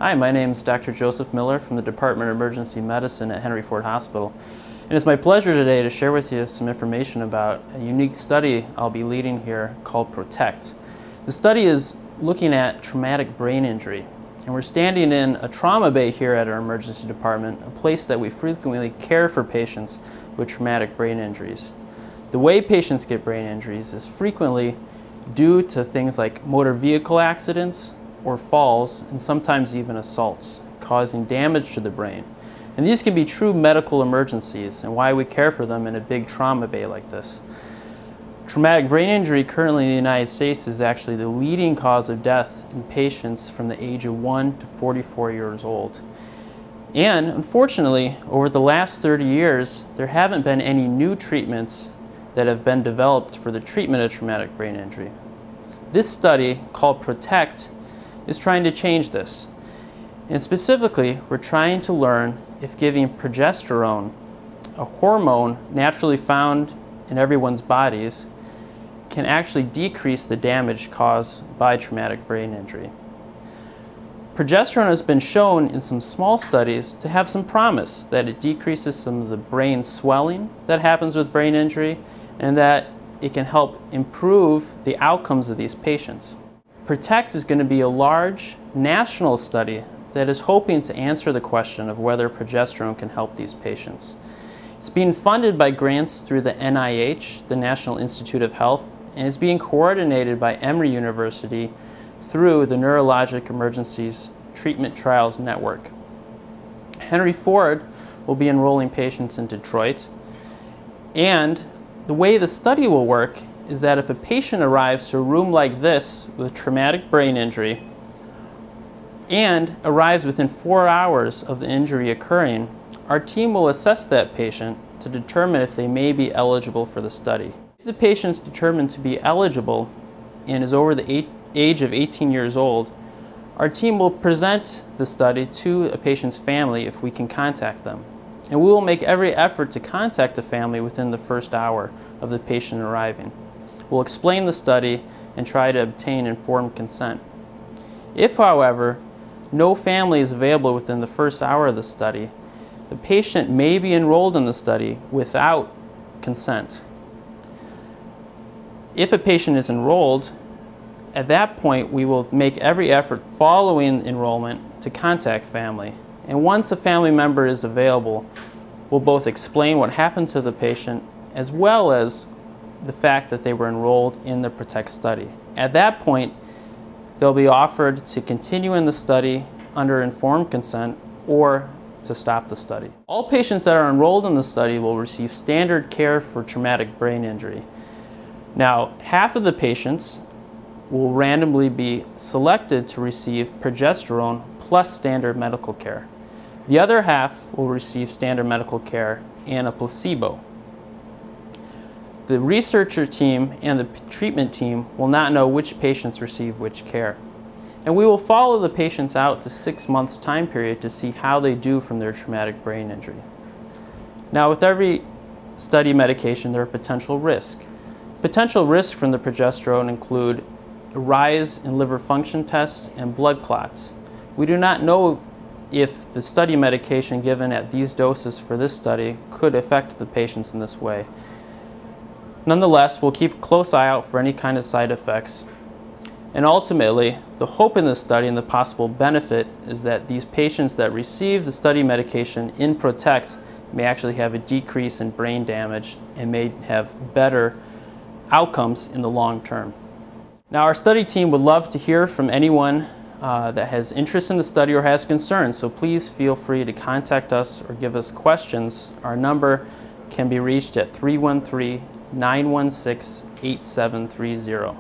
Hi, my name is Dr. Joseph Miller from the Department of Emergency Medicine at Henry Ford Hospital. And it's my pleasure today to share with you some information about a unique study I'll be leading here called ProTECT. The study is looking at traumatic brain injury. And we're standing in a trauma bay here at our emergency department, a place that we frequently care for patients with traumatic brain injuries. The way patients get brain injuries is frequently due to things like motor vehicle accidents or falls, and sometimes even assaults, causing damage to the brain. And these can be true medical emergencies, and why we care for them in a big trauma bay like this. Traumatic brain injury currently in the United States is actually the leading cause of death in patients from the age of 1 to 44 years old. And unfortunately, over the last 30 years, there haven't been any new treatments that have been developed for the treatment of traumatic brain injury. This study, called ProTECT, is trying to change this. And specifically, we're trying to learn if giving progesterone, a hormone naturally found in everyone's bodies, can actually decrease the damage caused by traumatic brain injury. Progesterone has been shown in some small studies to have some promise that it decreases some of the brain swelling that happens with brain injury, and that it can help improve the outcomes of these patients. ProTECT is going to be a large national study that is hoping to answer the question of whether progesterone can help these patients. It's being funded by grants through the NIH, the National Institute of Health, and is being coordinated by Emory University through the Neurologic Emergencies Treatment Trials Network. Henry Ford will be enrolling patients in Detroit, and the way the study will work is that if a patient arrives to a room like this with traumatic brain injury and arrives within 4 hours of the injury occurring, our team will assess that patient to determine if they may be eligible for the study. If the patient is determined to be eligible and is over the age of 18 years old, our team will present the study to a patient's family if we can contact them. And we will make every effort to contact the family within the first hour of the patient arriving. We'll explain the study and try to obtain informed consent. If, however, no family is available within the first hour of the study, the patient may be enrolled in the study without consent. If a patient is enrolled, at that point we will make every effort following enrollment to contact family. And once a family member is available, we'll both explain what happened to the patient as well as the fact that they were enrolled in the ProTECT study. At that point, they'll be offered to continue in the study under informed consent or to stop the study. All patients that are enrolled in the study will receive standard care for traumatic brain injury. Now, half of the patients will randomly be selected to receive progesterone plus standard medical care. The other half will receive standard medical care and a placebo. The researcher team and the treatment team will not know which patients receive which care. And we will follow the patients out to 6 months time period to see how they do from their traumatic brain injury. Now, with every study medication, there are potential risks. Potential risks from the progesterone include a rise in liver function tests and blood clots. We do not know if the study medication given at these doses for this study could affect the patients in this way. Nonetheless, we'll keep a close eye out for any kind of side effects. And ultimately, the hope in this study and the possible benefit is that these patients that receive the study medication in ProTECT may actually have a decrease in brain damage and may have better outcomes in the long term. Now, our study team would love to hear from anyone that has interest in the study or has concerns, so please feel free to contact us or give us questions. Our number can be reached at 313-916-8730.